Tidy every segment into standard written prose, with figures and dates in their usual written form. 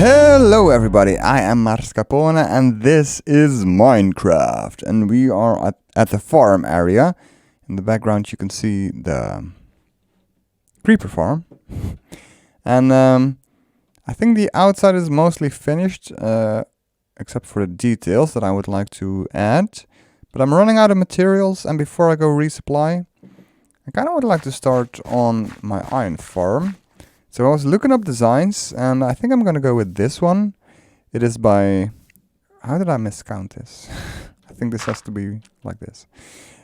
Hello everybody, I am Marscapone and this is Minecraft, and we are at the farm area. In the background you can see the creeper farm. And I think the outside is mostly finished, except for the details that I would like to add. But I'm running out of materials, and before I go resupply, I kind of would like to start on my iron farm. So I was looking up designs, and I think I'm going to go with this one. It is by... How did I miscount this? I think this has to be like this.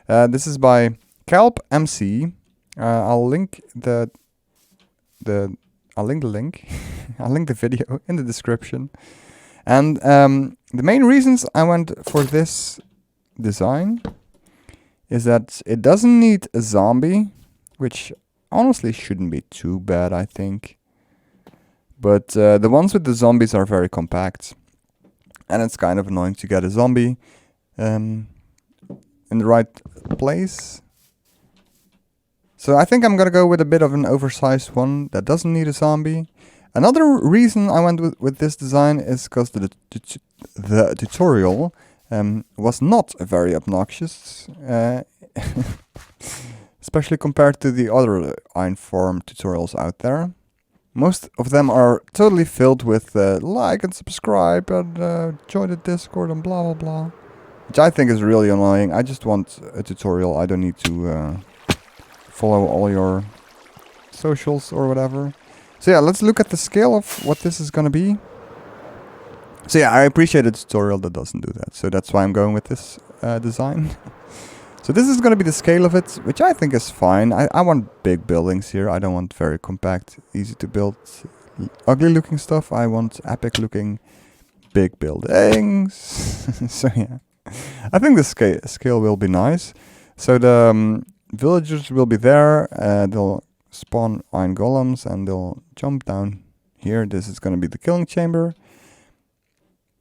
This is by Kelp MC. I'll link the link. I'll link the video in the description. And the main reasons I went for this design is that it doesn't need a zombie, which honestly shouldn't be too bad, I think. But the ones with the zombies are very compact, and it's kind of annoying to get a zombie in the right place. So I think I'm gonna go with a bit of an oversized one that doesn't need a zombie. Another reason I went with this design is because the tutorial was not very obnoxious. Especially compared to the other iron farm tutorials out there. Most of them are totally filled with like and subscribe and join the Discord and blah blah blah. Which I think is really annoying. I just want a tutorial. I don't need to follow all your socials or whatever. So yeah, let's look at the scale of what this is gonna be. So yeah, I appreciate a tutorial that doesn't do that. So that's why I'm going with this design. So this is going to be the scale of it, which I think is fine. I want big buildings here. I don't want very compact, easy to build, ugly looking stuff. I want epic looking big buildings. So yeah, I think the scale will be nice. So the villagers will be there. They'll spawn iron golems and they'll jump down here. This is going to be the killing chamber.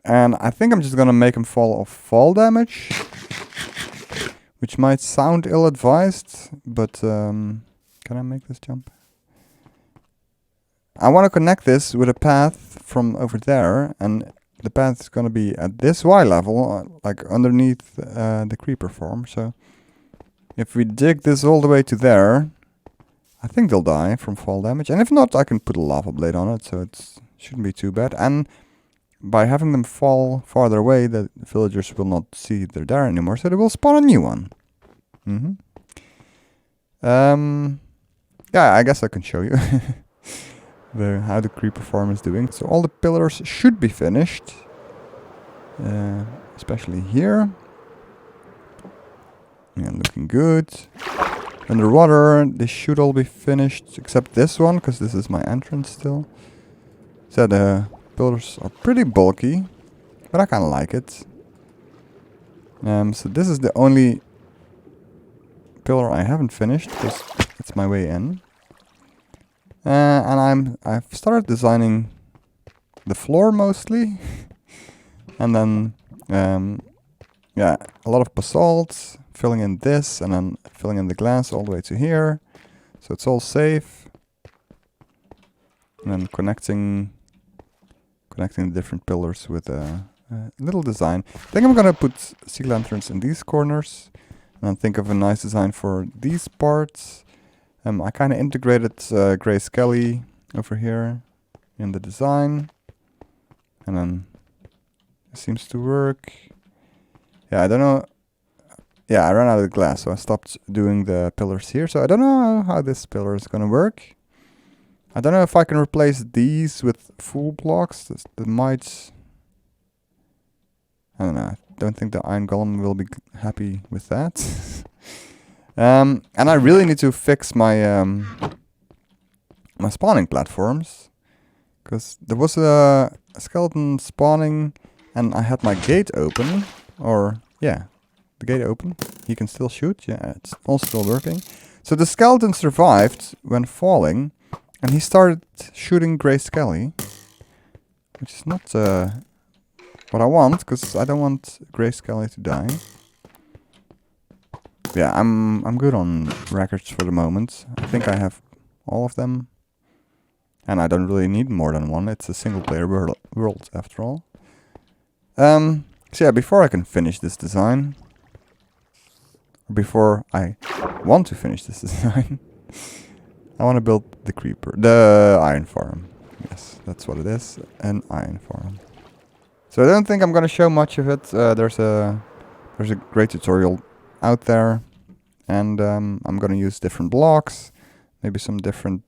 And I think I'm just going to make them fall off fall damage. Which might sound ill-advised, but can I make this jump? I want to connect this with a path from over there, and the path is going to be at this Y level, like underneath the creeper farm. So if we dig this all the way to there, I think they'll die from fall damage. And if not, I can put a lava blade on it, so it shouldn't be too bad. And by having them fall farther away, the villagers will not see they're there anymore, so they will spawn a new one. Yeah, I guess I can show you how the creeper farm is doing. So all the pillars should be finished, especially here. Yeah, looking good. Underwater, they should all be finished, except this one, because this is my entrance still. So the pillars are pretty bulky, but I kind of like it. So this is the only pillar I haven't finished, because it's my way in. And I've started designing the floor mostly, and then yeah, a lot of basalt, filling in this, and then filling in the glass all the way to here, so it's all safe. And then connecting the different pillars with a little design. I think I'm gonna put sea lanterns in these corners, and then think of a nice design for these parts. I kind of integrated Gray Skelly over here in the design, and then it seems to work. Yeah, I don't know. Yeah, I ran out of glass, so I stopped doing the pillars here. So I don't know how this pillar is gonna work. I don't know if I can replace these with full blocks. That might... I don't know. I don't think the iron golem will be happy with that. And I really need to fix my my spawning platforms, because there was a skeleton spawning, and I had my gate open, or yeah, the gate open. He can still shoot. Yeah, it's all still working. So the skeleton survived when falling. And he started shooting Gray Skelly, which is not what I want, because I don't want Gray Skelly to die. Yeah, I'm good on records for the moment. I think I have all of them. And I don't really need more than one. It's a single player world after all. So yeah, before I can finish this design, before I want to finish this design, I want to build the iron farm. Yes, that's what it is, an iron farm. So I don't think I'm gonna show much of it. There's a great tutorial out there, and I'm gonna use different blocks, maybe some different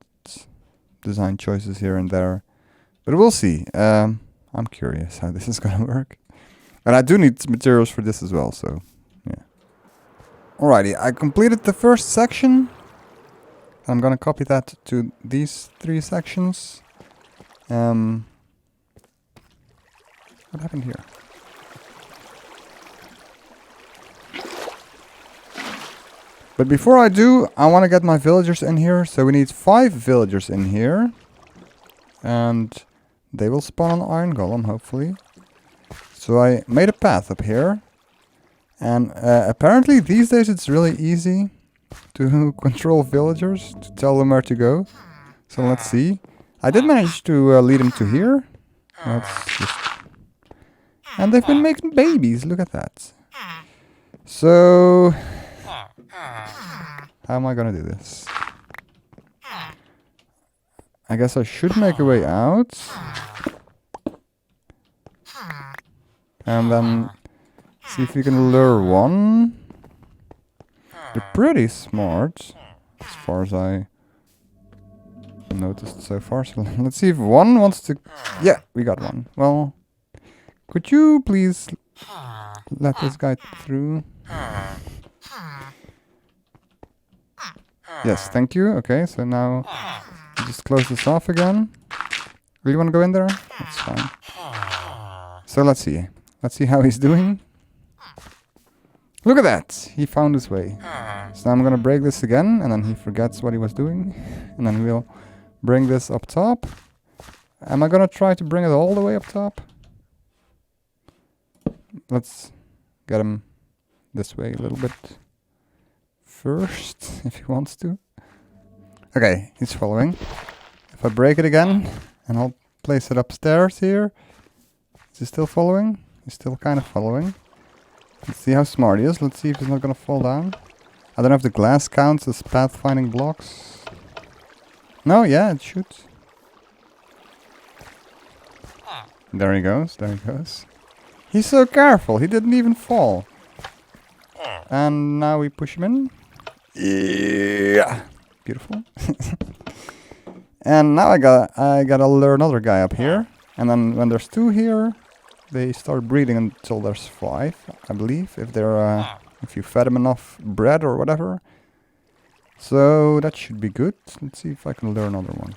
design choices here and there, but we'll see. I'm curious how this is gonna work, and I do need materials for this as well. So yeah. Alrighty, I completed the first section. I'm gonna copy that to these 3 sections. What happened here? But before I do, I want to get my villagers in here. So we need 5 villagers in here. And they will spawn an iron golem, hopefully. So I made a path up here. And apparently these days it's really easy to control villagers, to tell them where to go. So let's see. I did manage to lead them to here. Let's just... And they've been making babies, look at that. So... how am I gonna do this? I guess I should make a way out. And then see if we can lure one. They're pretty smart, as far as I noticed so far. So let's see if one wants to... Yeah, we got one. Well, could you please let this guy through? Yes, thank you. Okay, so now just close this off again. Really want to go in there? That's fine. So let's see. Let's see how he's doing. Look at that! He found his way. So now I'm gonna break this again, and then he forgets what he was doing. And then we'll bring this up top. Am I gonna try to bring it all the way up top? Let's get him this way a little bit first, if he wants to. Okay, he's following. If I break it again, and I'll place it upstairs here. Is he still following? He's still kind of following. Let's see how smart he is. Let's see if he's not gonna fall down. I don't know if the glass counts as pathfinding blocks. No, yeah, it should. There he goes, there he goes. He's so careful, he didn't even fall. And now we push him in. Yeah, beautiful. And now I gotta lure another guy up here. And then when there's 2 here, they start breeding until there's 5, I believe, if they're if you fed them enough bread or whatever. So that should be good. Let's see if I can lure another one.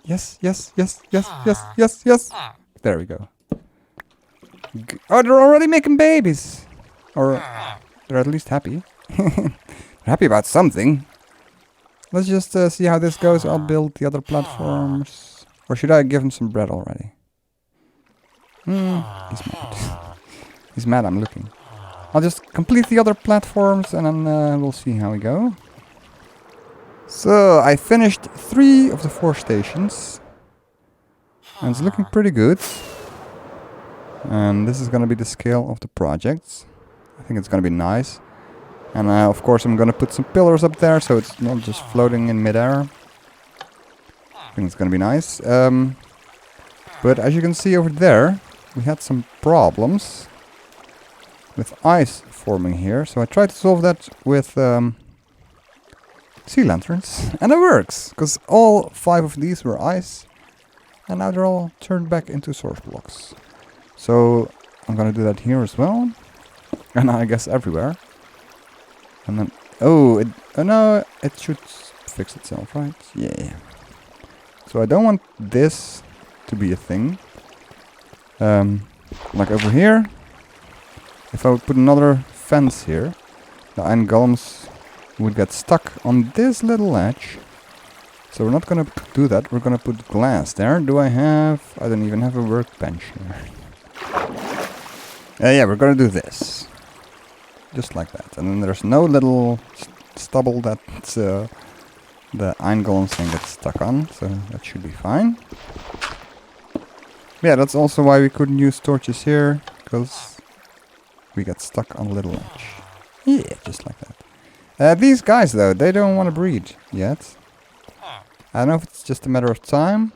Yes, yes, yes, yes, yes, yes, yes. There we go. Oh, they're already making babies. Or they're at least happy. They're happy about something. Let's just see how this goes. I'll build the other platforms. Or should I give him some bread already? He's mad. He's mad I'm looking. I'll just complete the other platforms and then we'll see how we go. So I finished 3 of the 4 stations. And it's looking pretty good. And this is going to be the scale of the project. I think it's going to be nice. And of course I'm going to put some pillars up there so it's not just floating in midair. I think it's going to be nice. But as you can see over there, we had some problems with ice forming here. So I tried to solve that with sea lanterns. And it works, because all 5 of these were ice. And now they're all turned back into source blocks. So I'm going to do that here as well. And I guess everywhere. And then... Oh, no, it should fix itself, right? Yeah. So I don't want this to be a thing. Like over here. If I would put another fence here, the iron golems would get stuck on this little ledge. So we're not gonna do that. We're gonna put glass there. Do I have... I don't even have a workbench here. Yeah, we're gonna do this. Just like that. And then there's no little stubble that's the iron golems can get stuck on, so that should be fine. Yeah, that's also why we couldn't use torches here, because we got stuck on a little ledge. Yeah, just like that. These guys, though, they don't want to breed yet. I don't know if it's just a matter of time.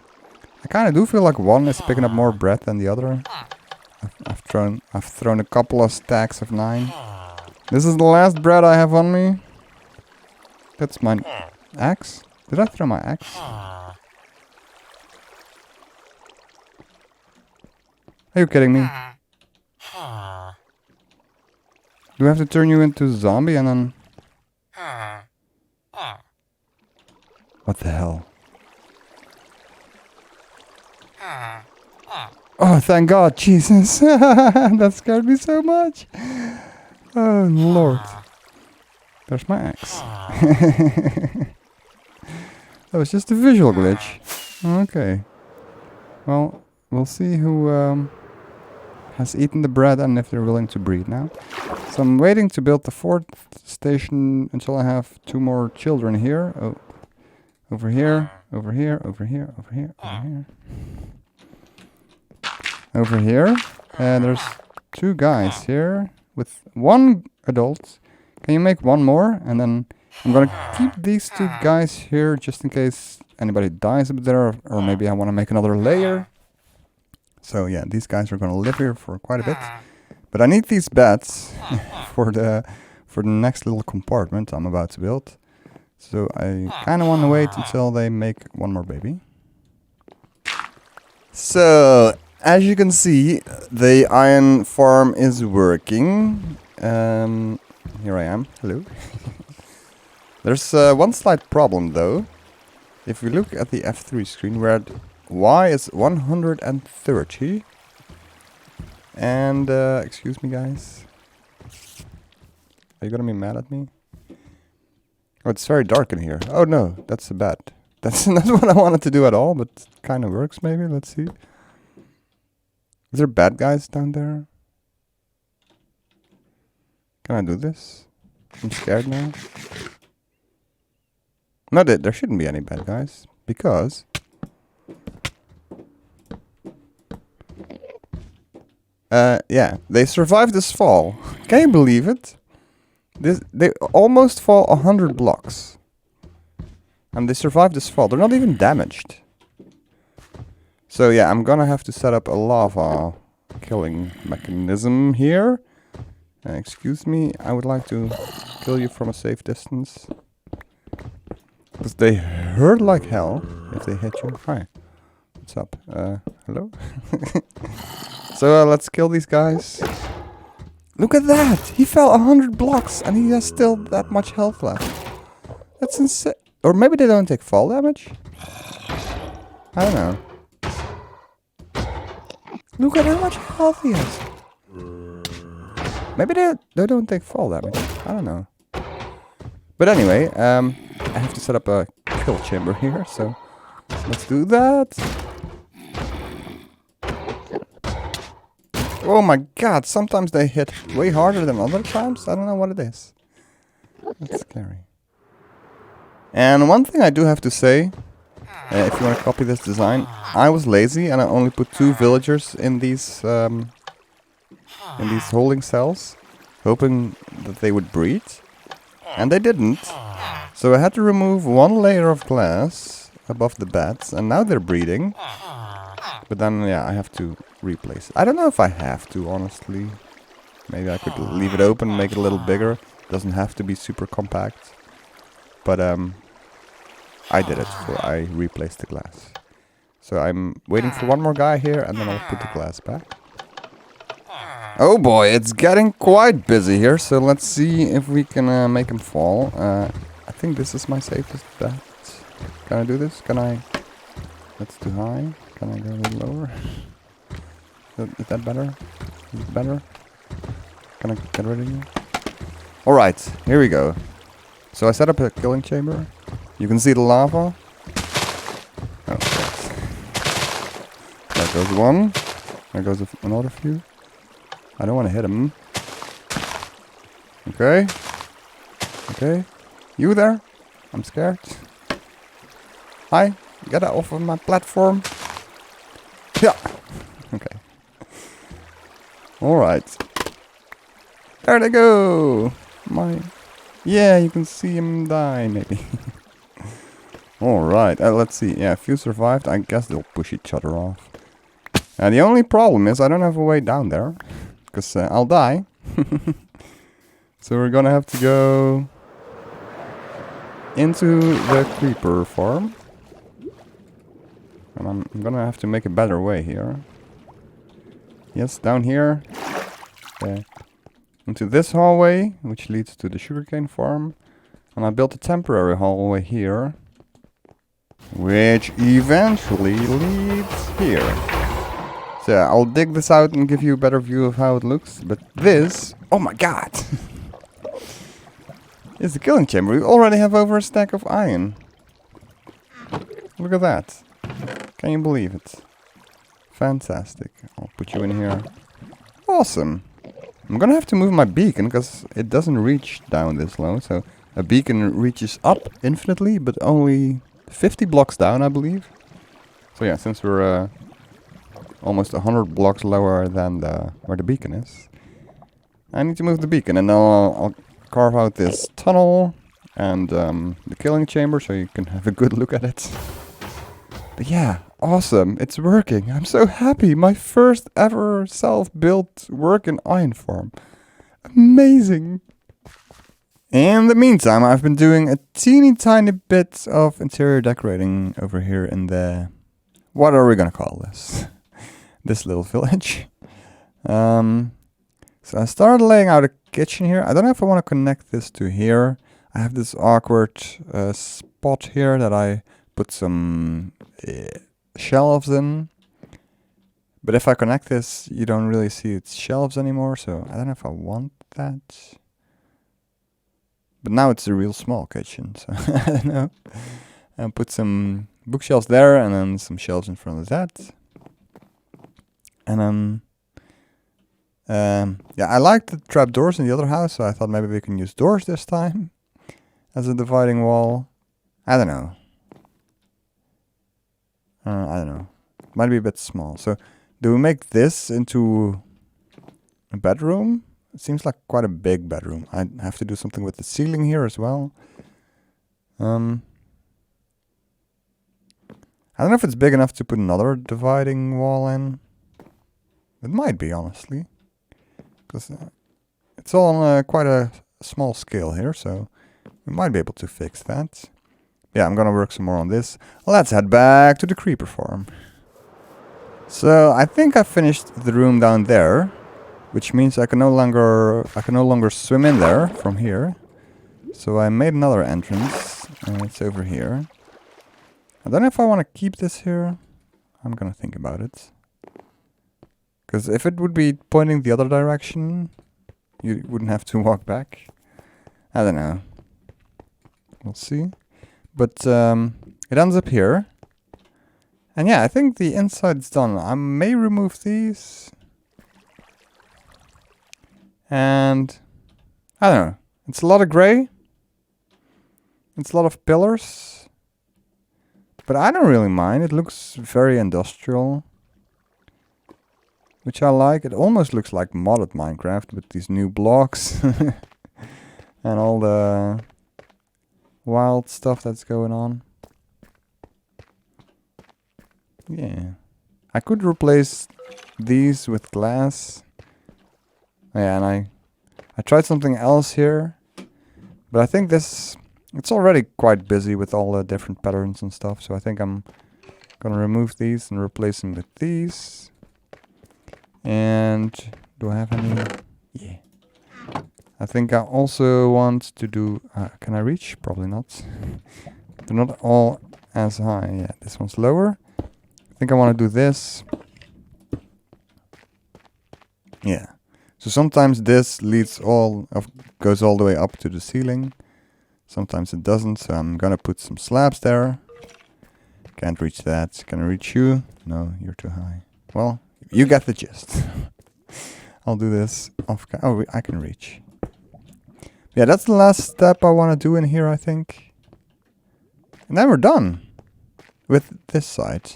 I kind of do feel like one is picking up more bread than the other. I've thrown a couple of stacks of 9. This is the last bread I have on me. That's my axe. Did I throw my axe? Are you kidding me? Do I have to turn you into a zombie and then... What the hell? Oh, thank God, Jesus. That scared me so much. Oh, Lord. There's my axe. That was just a visual glitch. Okay. Well, we'll see who has eaten the bread and if they're willing to breed now. So I'm waiting to build the 4th station until I have 2 more children here. Oh, over here, over here, over here, over here, over here. Over here. And there's 2 guys here with 1 adult. Can you make 1 more? And then I'm gonna keep these 2 guys here just in case anybody dies up there, or maybe I want to make another layer. So yeah, these guys are gonna live here for quite a bit. But I need these beds for the next little compartment I'm about to build. So I kind of want to wait until they make 1 more baby. So as you can see, the iron farm is working. Here I am. Hello. There's one slight problem though. If we look at the F3 screen, we're at Y is 130. And, excuse me guys. Are you gonna be mad at me? Oh, it's very dark in here. Oh no, that's a bad. That's not what I wanted to do at all, but kind of works maybe. Let's see. Is there bad guys down there? Can I do this? I'm scared now. No, there shouldn't be any bad guys, because... yeah, they survived this fall. Can you believe it? They almost fall 100 blocks. And they survived this fall. They're not even damaged. So yeah, I'm gonna have to set up a lava killing mechanism here. Excuse me, I would like to kill you from a safe distance. Because they hurt like hell if they hit you. Hi. What's up? Hello? So let's kill these guys. Look at that! He fell 100 blocks and he has still that much health left. That's insane. Or maybe they don't take fall damage? I don't know. Look at how much health he has. Maybe they don't take fall damage. I don't know. But anyway, I have to set up a kill chamber here, so let's do that. Oh my god, sometimes they hit way harder than other times. I don't know what it is. That's scary. And one thing I do have to say, if you want to copy this design, I was lazy and I only put 2 villagers in these holding cells, hoping that they would breed. And they didn't. So I had to remove 1 layer of glass above the beds, and now they're breeding. But then, yeah, I have to replace it. I don't know if I have to, honestly. Maybe I could leave it open, make it a little bigger. Doesn't have to be super compact. But I did it, so I replaced the glass. So I'm waiting for 1 more guy here, and then I'll put the glass back. Oh boy, it's getting quite busy here, so let's see if we can make him fall. I think this is my safest bet. Can I do this? Can I... That's too high. Can I go a little lower? Is that better? Is it better? Can I get rid of you? Alright, here we go. So I set up a killing chamber. You can see the lava. Oh, yes. There goes 1. There goes another few. I don't want to hit him. Okay. Okay. You there? I'm scared. Hi, get off of my platform. Yeah. Okay. Alright. There they go. Yeah, you can see him die, maybe. Alright, let's see. Yeah, if you survived, I guess they'll push each other off. The only problem is I don't have a way down there. Because I'll die. So we're gonna have to go into the creeper farm. And I'm gonna have to make a better way here. Yes, down here. Into this hallway, which leads to the sugarcane farm. And I built a temporary hallway here, which eventually leads here. So yeah, I'll dig this out and give you a better view of how it looks. But this, oh my god, is the killing chamber. We already have over a stack of iron. Look at that. Can you believe it? Fantastic. I'll put you in here. Awesome. I'm gonna have to move my beacon because it doesn't reach down this low. So a beacon reaches up infinitely, but only 50 blocks down, I believe. So yeah, since we're almost 100 blocks lower than where the beacon is, I need to move the beacon, and then I'll carve out this tunnel and the killing chamber so you can have a good look at it. But yeah, awesome, it's working. I'm so happy. My first ever self-built working iron farm. Amazing. In the meantime, I've been doing a teeny tiny bit of interior decorating over here in the... What are we gonna call this? This little village. So I started laying out a kitchen here. I don't know if I want to connect this to here. I have this awkward spot here that I put some shelves in. But if I connect this, you don't really see its shelves anymore. So I don't know if I want that. But now it's a real small kitchen. So I don't know. I'll put some bookshelves there and then some shelves in front of that. And yeah, I like the trapdoors in the other house, so I thought maybe we can use doors this time as a dividing wall. I don't know. I don't know. Might be a bit small. So, do we make this into a bedroom? It seems like quite a big bedroom. I have to do something with the ceiling here as well. I don't know if it's big enough to put another dividing wall in. It might be, honestly. Because it's all on quite a small scale here, so we might be able to fix that. Yeah, I'm gonna work some more on this. Let's head back to the creeper farm. So I think I finished the room down there, which means I can no longer swim in there from here. So I made another entrance, and it's over here. I don't know if I want to keep this here. I'm gonna think about it. Because if it would be pointing the other direction, you wouldn't have to walk back. I don't know. We'll see. But it ends up here. And yeah, I think the inside's done. I may remove these. And I don't know. It's a lot of gray. It's a lot of pillars. But I don't really mind. It looks very industrial. Which I like. It almost looks like modded Minecraft with these new blocks. And all the wild stuff that's going on. Yeah. I could replace these with glass. Yeah, and I tried something else here. But I think this... It's already quite busy with all the different patterns and stuff. So I think I'm gonna remove these and replace them with these. And do I have any? Yeah. I think I also want to do... can I reach? Probably not. They're not all as high. Yeah, this one's lower. I think I want to do this. Yeah. So sometimes this goes all the way up to the ceiling. Sometimes it doesn't. So I'm gonna put some slabs there. Can't reach that. Can I reach you? No, you're too high. Well... You get the gist. I'll do this off oh, I can reach. Yeah, that's the last step I want to do in here, I think. And then we're done. with this side.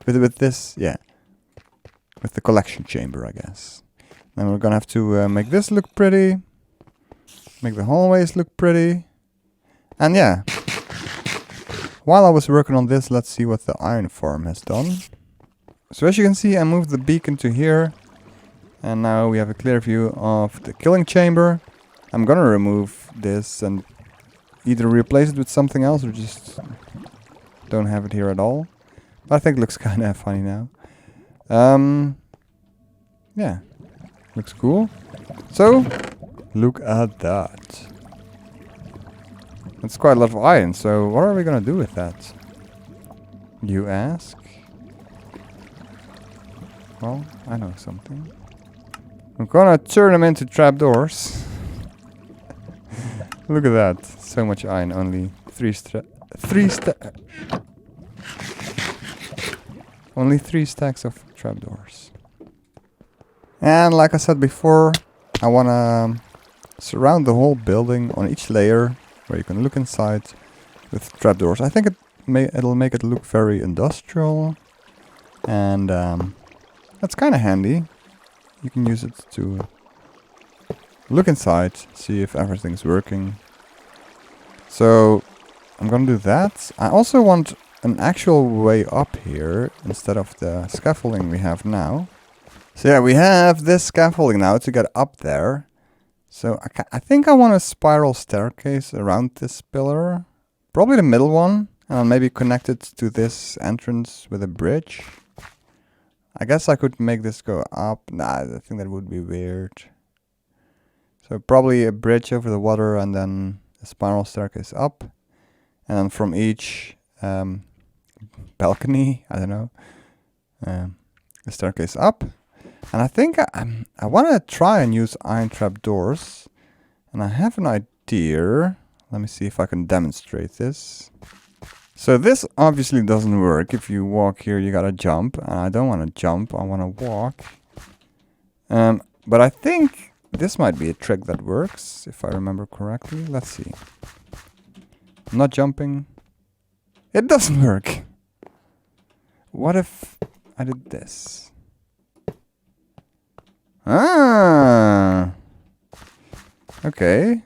with this, yeah. With the collection chamber, I guess. Then we're gonna have to make this look pretty. Make the hallways look pretty. And yeah. While I was working on this, let's see what the iron farm has done. So as you can see, I moved the beacon to here. And now we have a clear view of the killing chamber. I'm gonna remove this and either replace it with something else or just don't have it here at all. But I think it looks kind of funny now. Yeah, looks cool. So, look at that. That's quite a lot of iron, so what are we gonna do with that? You ask? Well, I know something. I'm gonna turn them into trapdoors. Look at that. So much iron, only only 3 stacks of trapdoors. And like I said before, I wanna surround the whole building on each layer where you can look inside with trapdoors. I think it'll make it look very industrial, and that's kind of handy. You can use it to look inside, see if everything's working. So I'm gonna do that. I also want an actual way up here instead of the scaffolding we have now. So yeah, we have this scaffolding now to get up there. So I think I want a spiral staircase around this pillar. Probably the middle one. And maybe connect it to this entrance with a bridge. I guess I could make this go up. Nah, I think that would be weird. So probably a bridge over the water and then a spiral staircase up. And then from each balcony, I don't know, a staircase up. And I think I want to try and use iron trap doors. And I have an idea. Let me see if I can demonstrate this. So this obviously doesn't work. If you walk here, you gotta jump. And I don't want to jump, I want to walk. But I think this might be a trick that works, if I remember correctly. Let's see. I'm not jumping. It doesn't work. What if I did this? Ah! Okay.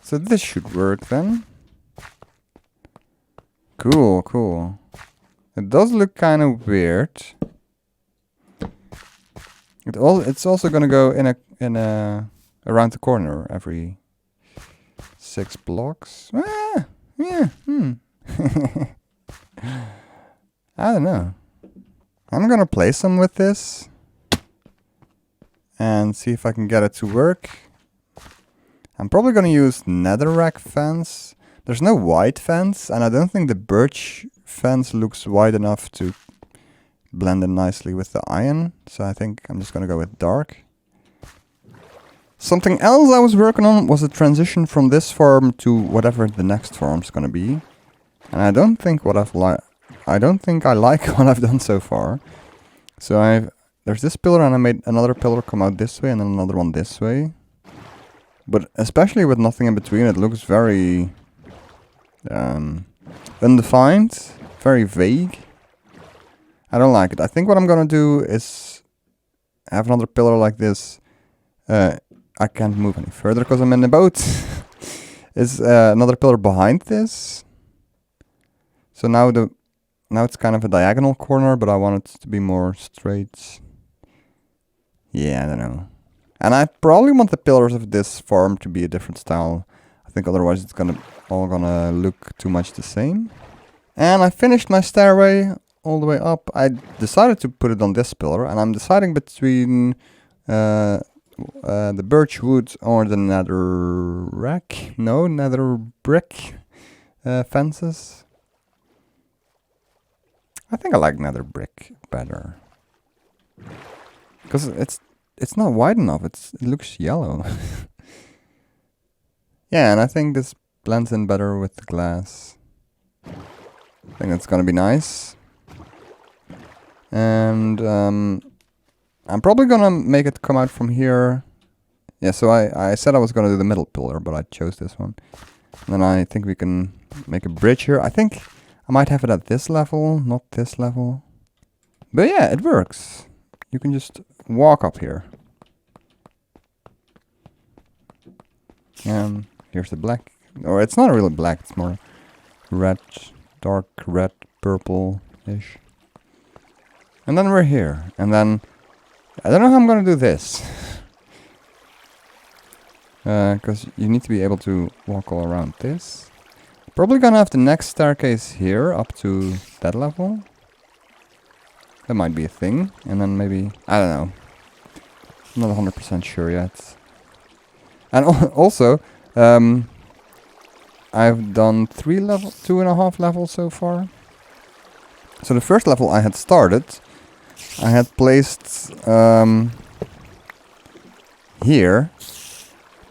So this should work then. Cool, cool. It does look kind of weird. It's also gonna go in a around the corner every 6 blocks. Ah, yeah. I don't know. I'm gonna play some with this and see if I can get it to work. I'm probably gonna use netherrack fence. There's no white fence, and I don't think the birch fence looks wide enough to blend in nicely with the iron. So I think I'm just gonna go with dark. Something else I was working on was a transition from this farm to whatever the next farm's gonna be. And I don't think I like what I've done so far. So there's this pillar, and I made another pillar come out this way and then another one this way. But especially with nothing in between, it looks very undefined, very vague. I don't like it. I think what I'm gonna do is have another pillar like this. I can't move any further because I'm in the boat. Is another pillar behind this. So now it's kind of a diagonal corner, but I want it to be more straight. Yeah, I don't know. And I probably want the pillars of this farm to be a different style. I think otherwise it's all gonna look too much the same. And I finished my stairway all the way up. I decided to put it on this pillar, and I'm deciding between the birch wood or the nether brick fences. I think I like nether brick better because it's not wide enough. It looks yellow. Yeah, and I think this blends in better with the glass. I think that's gonna be nice. And I'm probably gonna make it come out from here. Yeah, so I said I was gonna do the middle pillar, but I chose this one. And then I think we can make a bridge here. I think I might have it at this level, not this level. But yeah, it works. You can just walk up here. Here's the black. Or it's not really black, it's more red, dark red, purple-ish. And then we're here. And then, I don't know how I'm gonna do this. Because you need to be able to walk all around this. Probably gonna have the next staircase here up to that level. That might be a thing. And then maybe, I don't know. I'm not 100% sure yet. And also, I've done 2.5 levels so far. So the first level I had started, I had placed here.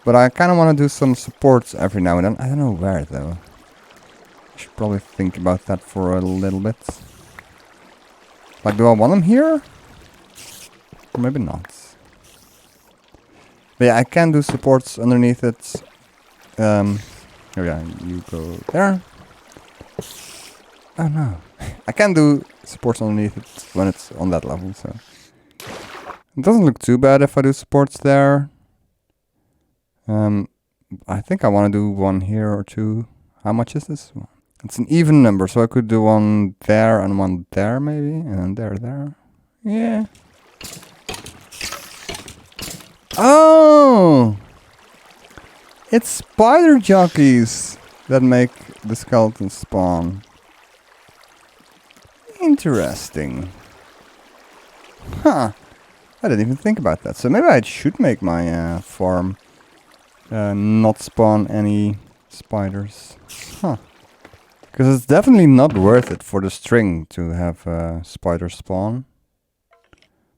But I kind of want to do some supports every now and then. I don't know where though. I should probably think about that for a little bit. Like, do I want them here? Or maybe not. But yeah, I can do supports underneath it. Oh yeah, you go there. Oh no. I can do supports underneath it when it's on that level, so. It doesn't look too bad if I do supports there. I think I want to do one here or two. How much is this one? It's an even number, so I could do one there and one there maybe, and then there. Yeah. Oh! It's spider jockeys that make the skeletons spawn. Interesting. Huh. I didn't even think about that. So maybe I should make my farm not spawn any spiders. Huh. Because it's definitely not worth it for the string to have spiders spawn.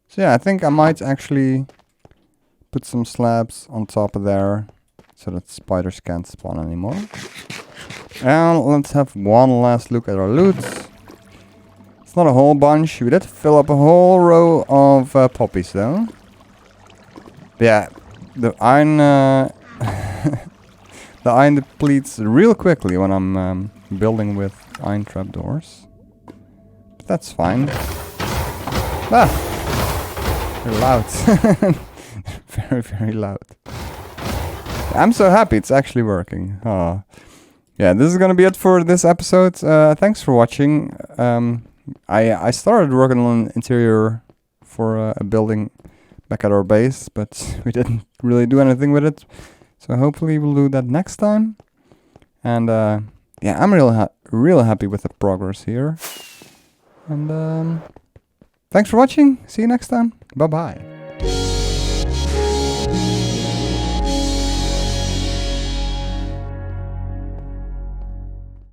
So yeah, I think I might actually put some slabs on top of there so that spiders can't spawn anymore. And let's have one last look at our loot. It's not a whole bunch. We did fill up a whole row of poppies though. But yeah, the iron the iron depletes real quickly when I'm building with iron trapdoors. But that's fine. Ah! They're loud. Very, very loud. I'm so happy it's actually working. Oh. Yeah, this is gonna be it for this episode. Thanks for watching. I started working on an interior for a building back at our base, but we didn't really do anything with it. So hopefully we'll do that next time. And yeah, I'm real happy with the progress here. And thanks for watching. See you next time. Bye bye.